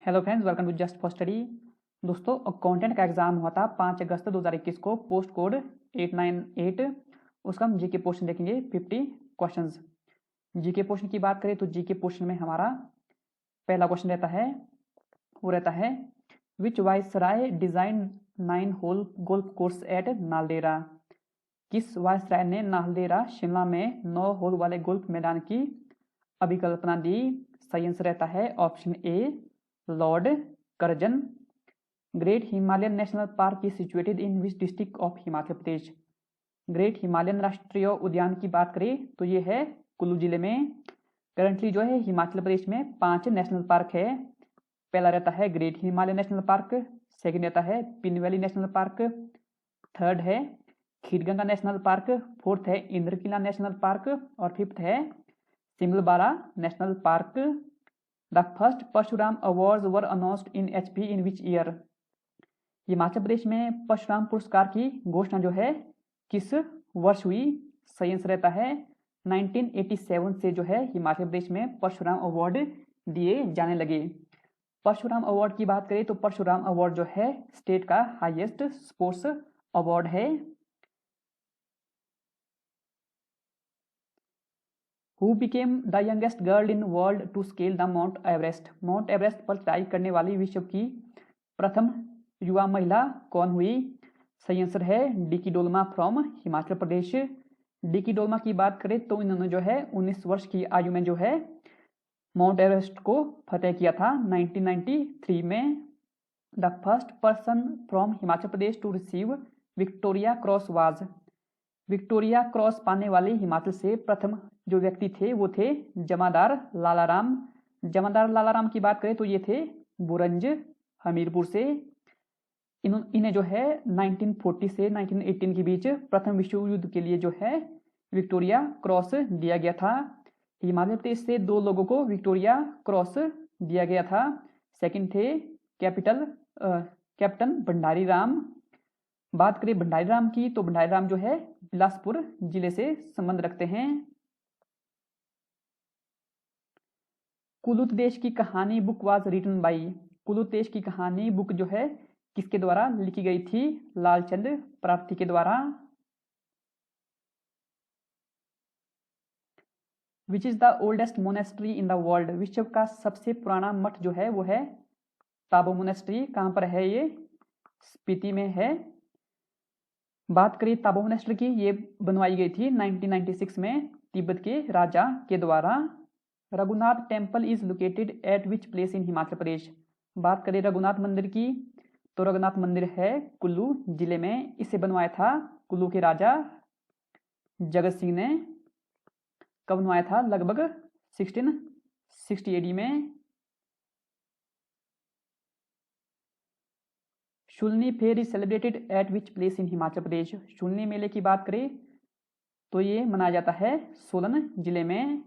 Hello friends, welcome to just for study. दोस्तों, accountant का exam हुआ था 5 अगस्त 2021 को, पोस्ट कोड 898। उसका हम जीके पोर्शन देखेंगे 50 क्वेश्चंस। जीके पोर्शन की बात करें तो जीके पोर्शन में हमारा पहला क्वेश्चन रहता है, वो रहता है which viceroy design 9 hole golf course at Naldehra. किस वायसराय ने नालदेहरा शिमला में 9 होल वाले गोल्फ मैदान की अभिकल्पना दी? सही आंसर रहता है option A, Lord Curzon. Great Himalayan national park is situated in which district of Himachal Pradesh. Great Himalayan राष्ट्रीय उद्यान की बात करें तो ये है कुल्लू जिले में। करंटली जो है हिमाचल प्रदेश में 5 नेशनल पार्क है। पहला रहता है great Himalayan national park, second रहता है Pin valley national park, third है खीरगंगा नेशनल पार्क, फोर्थ है इंद्रकिला नेशनल पार्क और फिफ्थ है Simbalbara national park. The first Parshuram awards were announced in HP in which year. Himachal Pradesh में परशुराम पुरस्कार की घोषणा जो है किस वर्ष हुई? सही आंसर रहता है 1987 से जो है हिमाचल प्रदेश में परशुराम अवार्ड दिए जाने लगे। परशुराम अवार्ड की बात करें तो परशुराम अवार्ड जो है स्टेट का हाईएस्ट स्पोर्ट्स अवार्ड है। Who became the youngest girl in world to scale the Mount Everest? Mount Everest पर चढ़ाई करने वाली विश्व की प्रथम युवा महिला कौन हुई? सही आंसर है डिकी डोलमा फ्रॉम हिमाचल प्रदेश। डिकी डोलमा की बात करें तो इन्होंने जो है 19 वर्ष की आयु में जो है माउंट एवरेस्ट को फतेह किया था 1993 में। The first person from Himachal Pradesh to receive Victoria Cross was. Victoria Cross पाने वाले हिमाचल से प्रथम जो व्यक्ति थे वो थे जमादार लालाराम। जमादार लालाराम की बात करें तो ये थे बुरंज हमीरपुर से। इन्हें जो है 1940 से 1918 के बीच प्रथम विश्व युद्ध के लिए जो है विक्टोरिया क्रॉस दिया गया था। हिमाचल प्रदेश से 2 लोगों को विक्टोरिया क्रॉस दिया गया था। सेकंड थे कैप्टन भंडारी राम। बात करें भंडारी राम की तो भंडारी राम जो है बिलासपुर जिले से संबंध रखते हैं। Kuluta Desh Ki Kahani book was written by. Kulut Desh Ki Kahani book जो है किसके द्वारा लिखी गई थी? लालचंद प्रार्थी के द्वारा। Which is the oldest monastery in the world. विश्व का सबसे पुराना मठ जो है वो है ताबो मोनेस्ट्री। कहां पर है ये? स्पीति में है। बात करें ताबो मोनेस्ट्री की, ये बनवाई गई थी 1996 में तिब्बत के राजा के द्वारा। Raghunath temple is located at which place in Himachal Pradesh. बात करें रघुनाथ मंदिर की तो रघुनाथ मंदिर है कुल्लू जिले में। इसे बनवाया था कुल्लू के राजा जगत सिंह ने। कब बनवाया था? लगभग 1660 एडी में। Shoolini fair is celebrated at which place in Himachal Pradesh. Shoolini मेले की बात करें तो ये मनाया जाता है सोलन जिले में।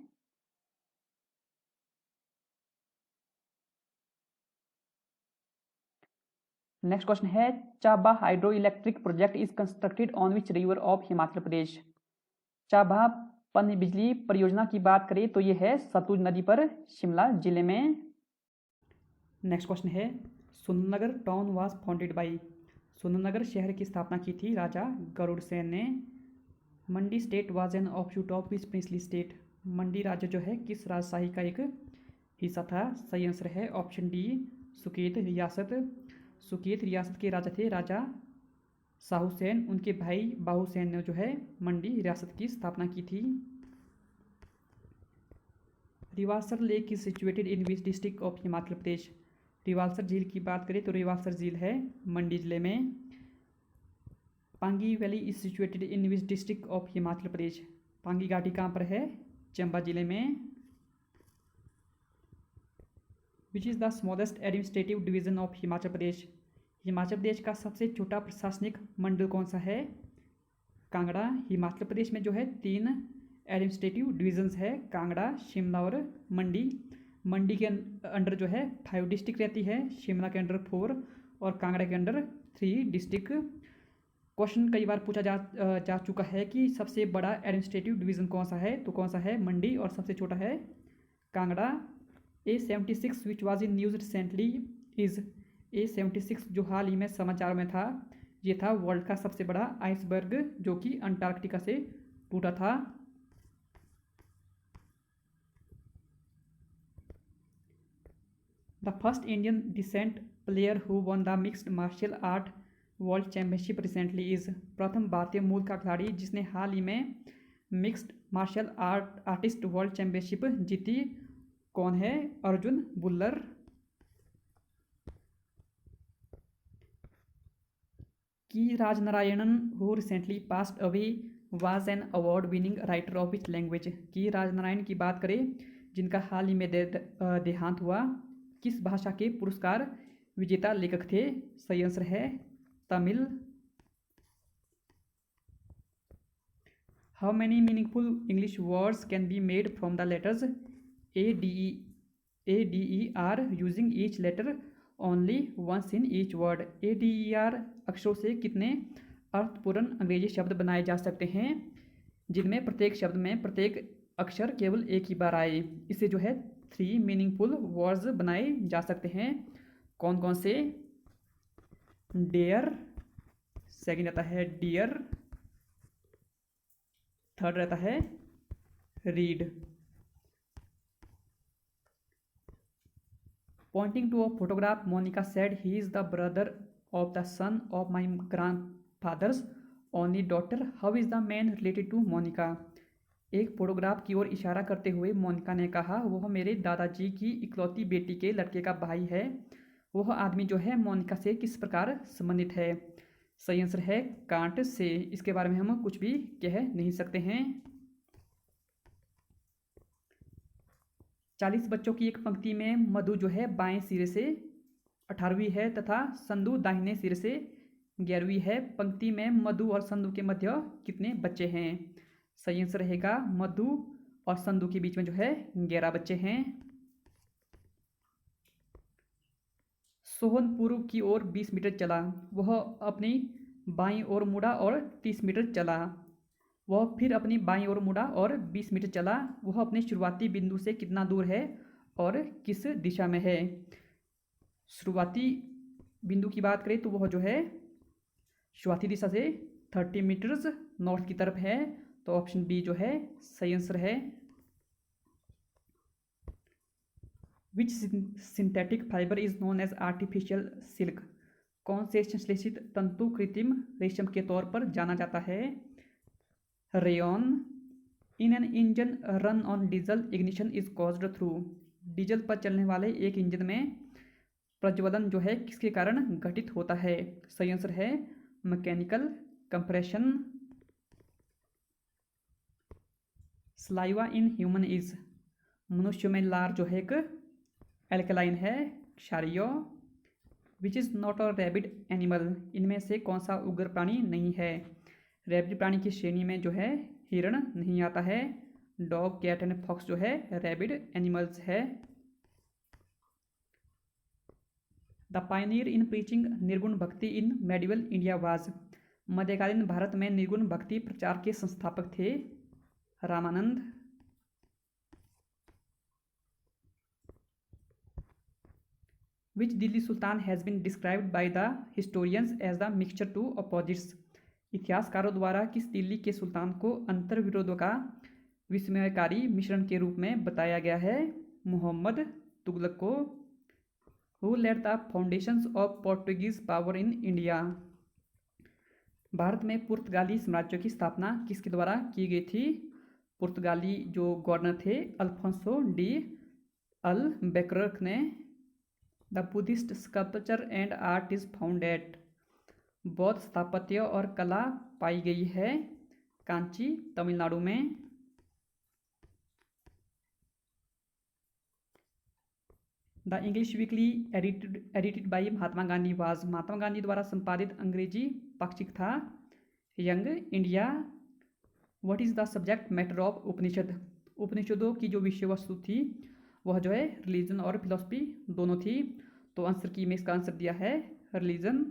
नेक्स्ट क्वेश्चन है Chaba hydro electric project is constructed on which river of Himachal Pradesh. Chaba पन बिजली परियोजना की बात करें तो ये है सतलुज नदी पर शिमला जिले में। नेक्स्ट क्वेश्चन है Sundernagar town was founded by. Sundernagar शहर की स्थापना की थी राजा गरुड़ सेन ने। Mandi state was an offshoot of which princely state. Mandi राज्य जो है किस राजशाही का एक हिस्सा था? सही आंसर है ऑप्शन डी, सुकेत रियासत। सुकेत रियासत के राजा थे राजा साहू सेन। उनके भाई बाहू सेन ने जो है मंडी रियासत की स्थापना की थी। Rewalsar lake is situated in which district of Himachal Pradesh. Rewalsar झील की बात करें तो रिवालसर झील है मंडी जिले में। Pangi valley is situated in which district of Himachal Pradesh. Pangi घाटी कहाँ पर है? चंबा जिले में। Which is the smallest administrative division of Himachal Pradesh. Himachal Pradesh का सबसे छोटा प्रशासनिक मंडल कौन सा है? कांगड़ा। हिमाचल प्रदेश में जो है 3 एडमिनिस्ट्रेटिव डिवीजन्स है, कांगड़ा, शिमला और मंडी। मंडी के अंडर जो है 5 डिस्ट्रिक्ट रहती है, शिमला के अंडर 4 और कांगड़ा के अंडर 3 डिस्ट्रिक्ट। क्वेश्चन कई बार पूछा जा चुका है कि सबसे बड़ा एडमिनिस्ट्रेटिव डिवीज़न कौन सा है, तो कौन सा है? मंडी। और सबसे छोटा है Kangra. A76 which was in news recently is A76 जो हाल ही में समाचार में था, ये था वर्ल्ड का सबसे बड़ा आइसबर्ग जो कि अंटार्कटिका से टूटा था। The first Indian descent player who won the mixed martial art world championship recently is, प्रथम भारतीय मूल का खिलाड़ी जिसने हाल ही में mixed martial artist world championship जीती कौन है? Arjun Bhullar. Ki Rajanarayanan who recently passed away was an award winning writer of which language, Ki Rajanarayan की बात करें जिनका हाल ही में देहांत हुआ, किस भाषा के पुरस्कार विजेता लेखक थे? सही आंसर है Tamil. How many meaningful English words can be made from the letters ADER using each letter only once in each word. ADER अक्षरों से कितने अर्थपूर्ण अंग्रेजी शब्द बनाए जा सकते हैं जिनमें प्रत्येक शब्द में प्रत्येक अक्षर केवल एक ही बार आए? इससे जो है 3 मीनिंगफुल वर्ड्स बनाए जा सकते हैं। कौन कौन से? डेयर, सेकंड रहता है डियर, थर्ड रहता है read. Pointing to a photograph, Monica said, "He is the brother of the son of my grandfather's only daughter. How is the man related to Monica?" एक फोटोग्राफ की ओर इशारा करते हुए मोनिका ने कहा, वह मेरे दादाजी की इकलौती बेटी के लड़के का भाई है। वह आदमी जो है मोनिका से किस प्रकार संबंधित है? सही आंसर है कांट से। इसके बारे में हम कुछ भी कह नहीं सकते हैं। 40 बच्चों की एक पंक्ति में मधु जो है बाएं सिरे से 18वीं है तथा संधु दाहिने सिरे से 11वीं है। पंक्ति में मधु और संधु के मध्य कितने बच्चे हैं? सही आंसर रहेगा मधु और संधु के बीच में जो है 11 बच्चे हैं। सोहन पूर्व की ओर 20 मीटर चला, वह अपनी बाईं ओर मुड़ा और 30 मीटर चला। वह फिर अपनी बाईं ओर मुड़ा और 20 मीटर चला। वह अपने शुरुआती बिंदु से कितना दूर है और किस दिशा में है? शुरुआती बिंदु की बात करें तो वह जो है शुरुआती दिशा से 30 मीटर्स नॉर्थ की तरफ है, तो ऑप्शन बी जो है सही आंसर है। Which synthetic fibre is known as artificial silk, कौन से संश्लेषित तंतु कृत्रिम रेशम के तौर पर जाना जाता है? Rayon. In an engine run on diesel ignition is caused through, diesel पर चलने वाले एक इंजन में प्रज्वलन जो है किसके कारण घटित होता है? सही आंसर है mechanical compression. Saliva in human is, मनुष्य में लार जो है एक एल्कलाइन है, क्षारीय। Which is not a rabid animal, इनमें से कौन सा उग्र प्राणी नहीं है? रैबिड प्राणी की श्रेणी में जो है हिरण नहीं आता है। डॉग, कैट एंड फॉक्स जो है रैबिड एनिमल्स है। द पायनियर इन प्रीचिंग निर्गुण भक्ति इन मेडिवल इंडिया वाज, मध्यकालीन भारत में निर्गुण भक्ति प्रचार के संस्थापक थे Ramanand. Which Delhi sultan has been described by the historians as the mixture two opposites, इतिहासकारों द्वारा किस दिल्ली के सुल्तान को अंतर विरोधों का विस्मयकारी मिश्रण के रूप में बताया गया है? मोहम्मद तुगलक को। Who led the foundations of Portuguese power in India, Bharat में पुर्तगाली साम्राज्य की स्थापना किसके द्वारा की गई थी? पुर्तगाली जो गवर्नर थे अल्फोंसो डी अल्बुकर्क ने। The Buddhist sculpture and art is found at, बौद्ध स्थापत्य और कला पाई गई है कांची तमिलनाडु में। The English weekly edited by Mahatma Gandhi was, Mahatma Gandhi द्वारा संपादित अंग्रेजी पाक्षिक था Young India. What is the subject matter of Upanishad, उपनिषदों की जो विषय वस्तु थी वह जो है रिलीजन और फिलोसफी दोनों थी, तो आंसर की में इसका आंसर दिया है religion.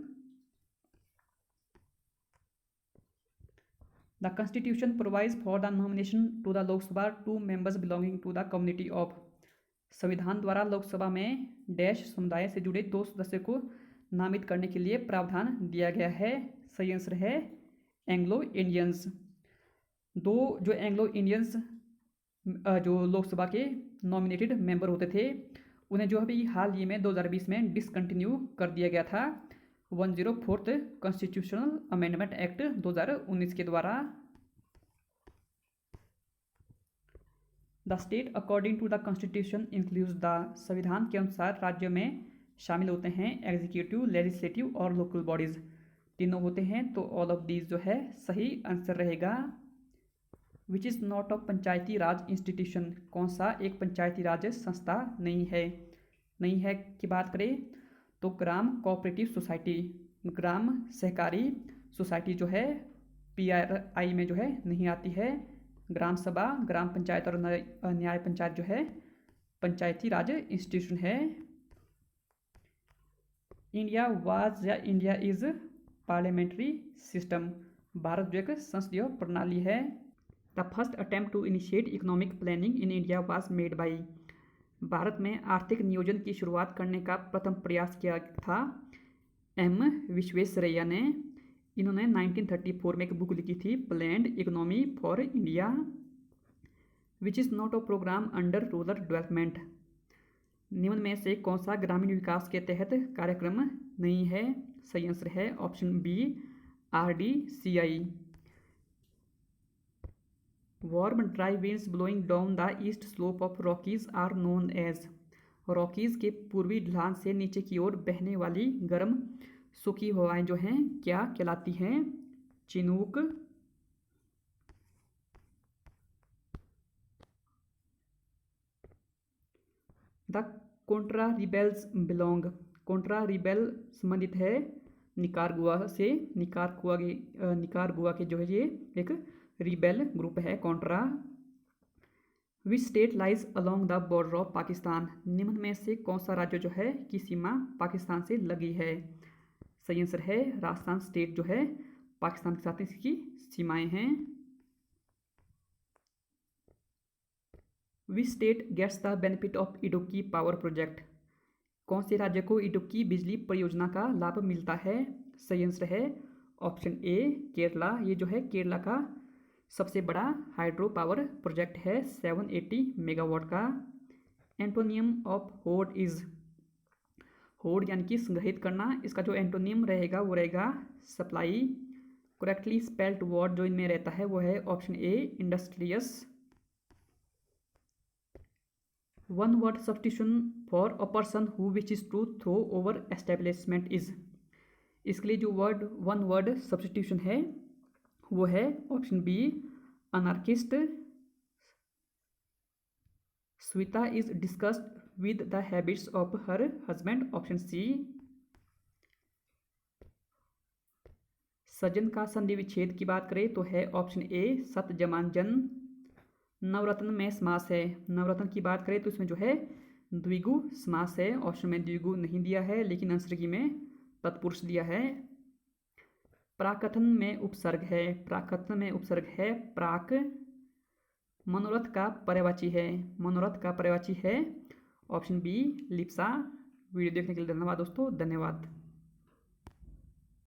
The Constitution provides for the nomination to the Lok Sabha 2 members belonging to the community of, संविधान द्वारा लोकसभा में डैश समुदाय से जुड़े 2 सदस्यों को नामित करने के लिए प्रावधान दिया गया है। सही आंसर है एंग्लो इंडियंस। 2 जो एंग्लो इंडियंस जो लोकसभा के नॉमिनेटेड मेंबर होते थे उन्हें जो अभी हाल ही में 2020 में डिसकंटिन्यू कर दिया गया था 104th कॉन्स्टिट्यूशनल अमेंडमेंट एक्ट 2019 के द्वारा। The state according to the constitution includes the संविधान के अनुसार राज्यों में शामिल होते हैं एग्जीक्यूटिव, लेजिस्लेटिव और लोकल बॉडीज, तीनों होते हैं। तो ऑल ऑफ दीज जो है सही आंसर रहेगा। विच is not a Panchayati Raj institution, कौन सा एक पंचायती राज संस्था नहीं है की बात करें तो ग्राम कोऑपरेटिव सोसाइटी, ग्राम सहकारी सोसाइटी जो है PRI में जो है नहीं आती है। ग्राम सभा, ग्राम पंचायत और न्याय पंचायत जो है पंचायती राज इंस्टीट्यूशन है। इंडिया वाज या India is parliamentary system, Bharat जो एक संसदीय प्रणाली है। The first attempt to initiate economic planning in India was made by, Bharat में आर्थिक नियोजन की शुरुआत करने का प्रथम प्रयास किया था M विश्वेश्वरैया ने। इन्होंने 1934 में एक बुक लिखी थी planned economy for India. Which is not a programme under rural development, निम्न में से कौन सा ग्रामीण विकास के तहत कार्यक्रम नहीं है। सही आंसर है option B RDCI। Warm dry winds blowing down the east slope of Rockies are known as, Rockies के पूर्वी ढलान से नीचे की ओर बहने वाली गर्म सूखी हवाएं जो हैं क्या कहलाती हैं। Chinook. The Contra rebels belong, Contra rebel संबंधित है निकारगुआ से। निकारगुआ के जो है ये एक रिबेल ग्रुप है Contra. Which state lies along the border of Pakistan, निम्न में से कौन सा राज्य जो है की सीमा पाकिस्तान से लगी है। सही आंसर है राजस्थान स्टेट जो है पाकिस्तान के साथ इसकी सीमाएं हैं। Which state gets the benefit of Idukki power project, कौन से राज्य को इडुक्की बिजली परियोजना का लाभ मिलता है। सही आंसर है ऑप्शन ए केरला। ये जो है केरला का सबसे बड़ा हाइड्रो पावर प्रोजेक्ट है 780 मेगावाट का। एंटोनियम ऑफ होड़ इज, होड़ यानी कि संग्रहित करना, इसका जो एंटोनियम रहेगा वो रहेगा सप्लाई। करेक्टली स्पेल्ड वर्ड जो इनमें रहता है वो है option A industrious. One word substitution for a person who wishes to throw over establishment is, इसके लिए जो वन वर्ड सब्स्टिट्यूशन है वो है option B anarchist. Shweta is discussed with the habits of her husband, option C. सज्जन का संधि विच्छेद की बात करें तो है ऑप्शन ए सत जमान जन। नवरत्न में समास है, नवरत्न की बात करें तो इसमें जो है द्विगु समास है। ऑप्शन में द्विगु नहीं दिया है लेकिन आंसर की में तत्पुरुष दिया है। प्राकथन में उपसर्ग है, प्राकथन में उपसर्ग है प्राक। मनोरथ का पर्यायवाची है, मनोरथ का पर्यायवाची है ऑप्शन बी लिप्सा। वीडियो देखने के लिए धन्यवाद दोस्तों, धन्यवाद।